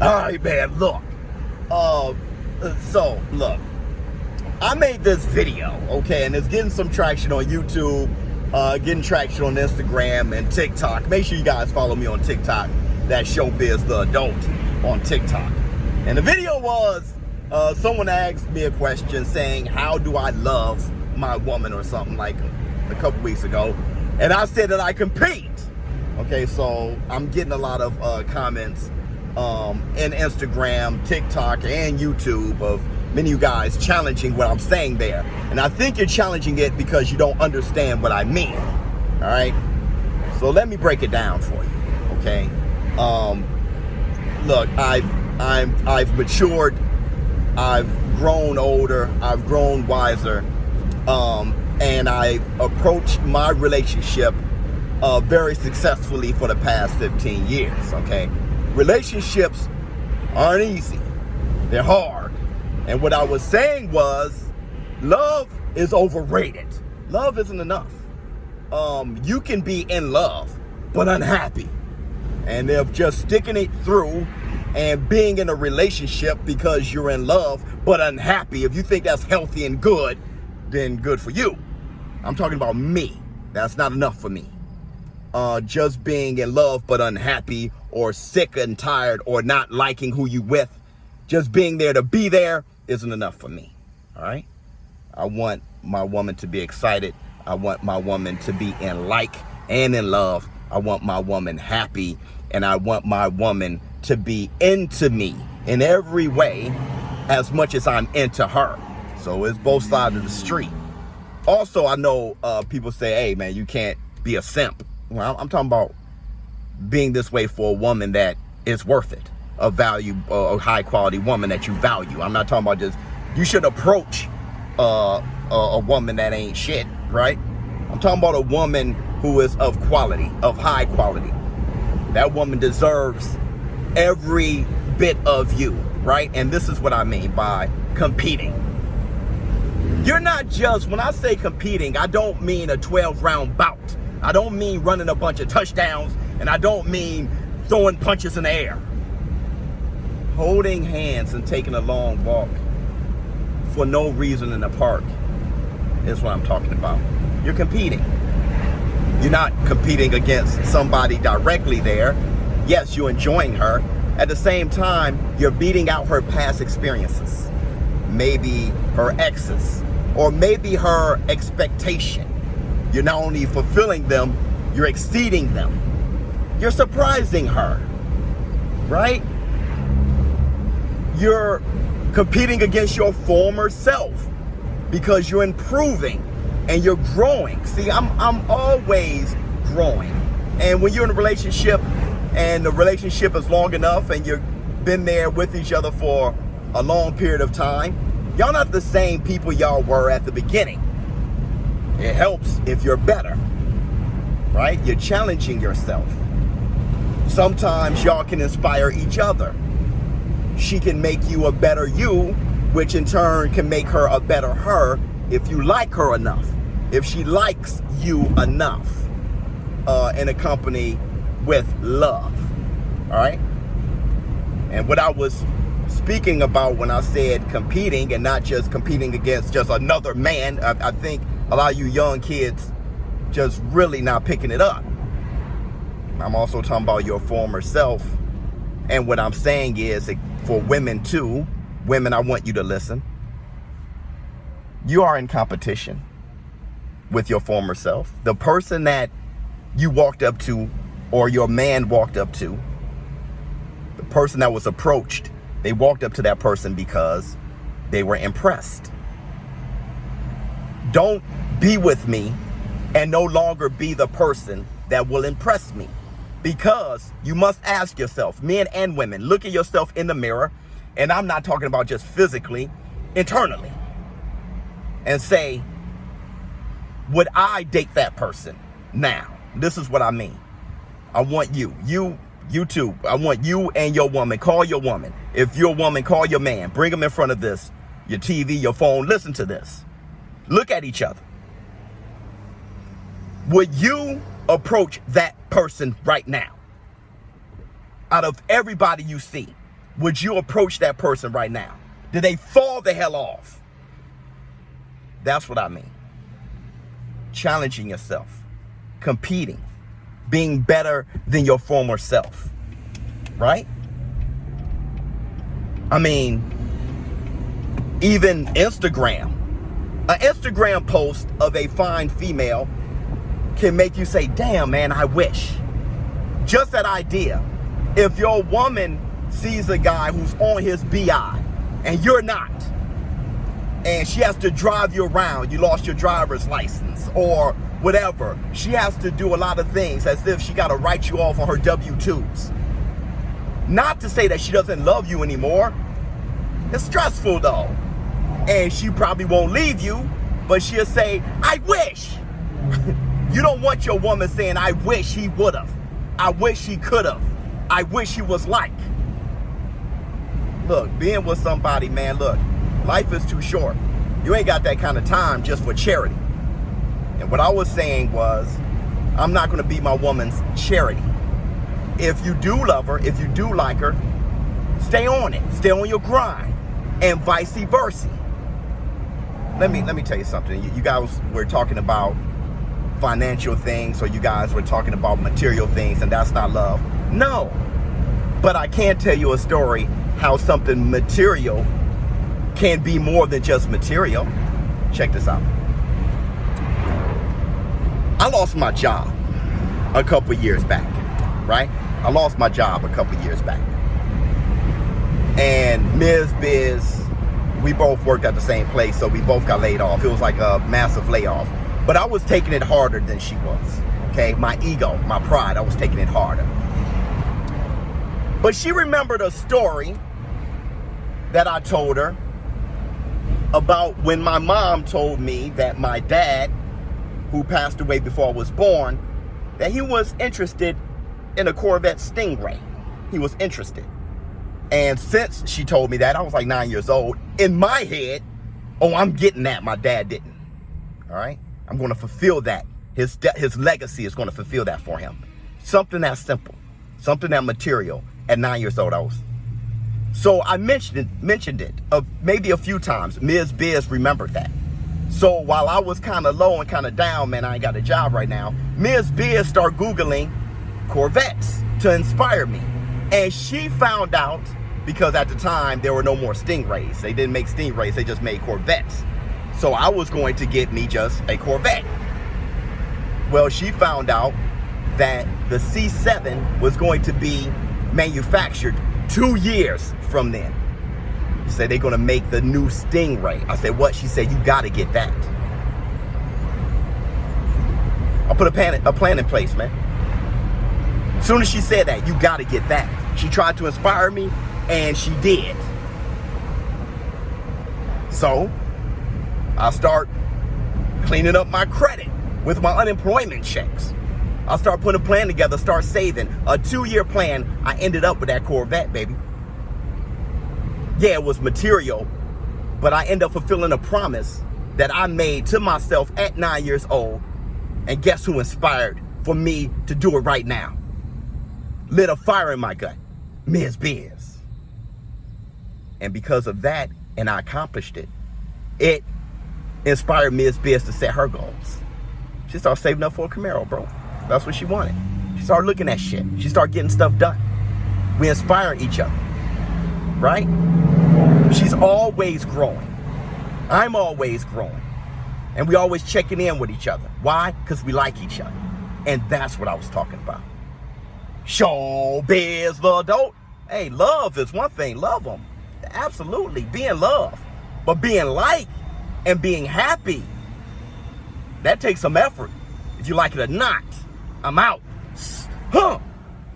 All right, man, look. So, look. I made this video, okay, and it's getting some traction on YouTube, getting traction on Instagram and TikTok. Make sure you guys follow me on TikTok. That's Showbiz the Adult on TikTok. And the video was, someone asked me a question saying, how do I love my woman or something like a couple weeks ago. And I said that I compete. Okay, so I'm getting a lot of comments in Instagram, TikTok, and YouTube of many of you guys challenging what I'm saying there. And I think you're challenging it because you don't understand what I mean. All right? So let me break it down for you. Okay? Look, I've matured. I've grown older. I've grown wiser. And I've approached my relationship very successfully for the past 15 years, okay? Relationships aren't easy. They're hard. And what I was saying was, love is overrated. Love isn't enough. You can be in love, but unhappy. And if just sticking it through and being in a relationship because you're in love, but unhappy, if you think that's healthy and good, then good for you. I'm talking about me. That's not enough for me. Just being in love but unhappy or sick and tired or not liking who you with, just being there to be there isn't enough for me. All right? I want my woman to be excited. I want my woman to be in like and in love. I want my woman happy, and I want my woman to be into me in every way as much as I'm into her. So it's both sides of the street. Also, I know people say, hey, man, you can't be a simp. Well, I'm talking about being this way for a woman that is worth it, a value, a high quality woman that you value. I'm not talking about just, you should approach a woman that ain't shit, right? I'm talking about a woman who is of quality, of high quality. That woman deserves every bit of you, right? And this is what I mean by competing. You're not just, when I say competing, I don't mean a 12-round bout. I don't mean running a bunch of touchdowns, and I don't mean throwing punches in the air. Holding hands and taking a long walk for no reason in the park is what I'm talking about. You're competing. You're not competing against somebody directly there. Yes, you're enjoying her. At the same time, you're beating out her past experiences. Maybe her exes, or maybe her expectation. You're not only fulfilling them, you're exceeding them. You're surprising her, right? You're competing against your former self because you're improving and you're growing. See, I'm always growing. And when you're in a relationship and the relationship is long enough and you've been there with each other for a long period of time, y'all not the same people y'all were at the beginning. It helps if you're better, right? You're challenging yourself. Sometimes y'all can inspire each other. She can make you a better you, which in turn can make her a better her if you like her enough. If she likes you enough in a company with love, all right? And what I was speaking about when I said competing and not just competing against just another man, I think a lot of you young kids just really not picking it up. I'm also talking about your former self. And what I'm saying is, for women too, women, I want you to listen. You are in competition with your former self. The person that you walked up to, or your man walked up to, the person that was approached, they walked up to that person because they were impressed. Don't be with me and no longer be the person that will impress me. Because you must ask yourself, men and women, look at yourself in the mirror, and I'm not talking about just physically, internally, and say, would I date that person now? This is what I mean. I want you too. I want you and your woman. Call your woman. If you're a woman, call your man. Bring them in front of this, your TV, your phone. Listen to this. Look at each other. Would you approach that person right now? out of everybody you see, would you approach that person right now? Did they fall the hell off? That's what I mean. Challenging yourself, competing, being better than your former self, right? I mean, even Instagram. An Instagram post of a fine female can make you say, damn, man, I wish. Just that idea. If your woman sees a guy who's on his BI and you're not, and she has to drive you around, you lost your driver's license or whatever, she has to do a lot of things as if she got to write you off on her W-2s. Not to say that she doesn't love you anymore. It's stressful though. And she probably won't leave you, but she'll say, I wish. You don't want your woman saying, I wish he would have. I wish he could have. I wish he was like. Look, being with somebody, man, look, life is too short. You ain't got that kind of time just for charity. And what I was saying was, I'm not going to be my woman's charity. If you do love her, if you do like her, stay on it. Stay on your grind. And vice versa. Let me tell you something. You guys were talking about financial things, or you guys were talking about material things, and that's not love. No. But I can tell you a story how something material can be more than just material. Check this out. I lost my job a couple years back, right? I lost my job a couple years back. And Ms. Biz, we both worked at the same place, so we both got laid off. It was like a massive layoff. But I was taking it harder than she was, okay? My ego, my pride, I was taking it harder. But she remembered a story that I told her about when my mom told me that my dad, who passed away before I was born, that he was interested in a Corvette Stingray. He was interested. And since she told me that, I was like 9 years old. In my head, oh, I'm getting that. My dad didn't. All right? I'm going to fulfill that. His legacy is going to fulfill that for him. Something that simple. Something that material. At 9 years old, I was. So I mentioned it maybe a few times. Ms. Biz remembered that. So while I was kind of low and kind of down, man, I ain't got a job right now, Ms. Biz started Googling Corvettes to inspire me. And she found out, because at the time, there were no more Stingrays. They didn't make Stingrays, they just made Corvettes. So I was going to get me just a Corvette. Well, she found out that the C7 was going to be manufactured 2 years from then. She said they're going to make the new Stingray. I said, what? She said, you got to get that. I put a plan in place, man. As soon as she said that, you got to get that. She tried to inspire me, and she did. So I start cleaning up my credit with my unemployment checks. I start putting a plan together, start saving. A 2-year plan, I ended up with that Corvette, baby. Yeah, it was material, but I ended up fulfilling a promise that I made to myself at 9 years old. And guess who inspired for me to do it right now? Lit a fire in my gut. Ms. Biz. And because of that, and I accomplished it, it inspired Ms. Biz to set her goals. She started saving up for a Camaro, bro. That's what she wanted. She started looking at shit. She started getting stuff done. We inspire each other, right? She's always growing. I'm always growing. And we always checking in with each other. Why? Because we like each other. And that's what I was talking about. Showbiz, love, don't. Hey, love is one thing. Love them. Absolutely. Be in love. But being liked and being happy, that takes some effort. If you like it or not, I'm out. Huh.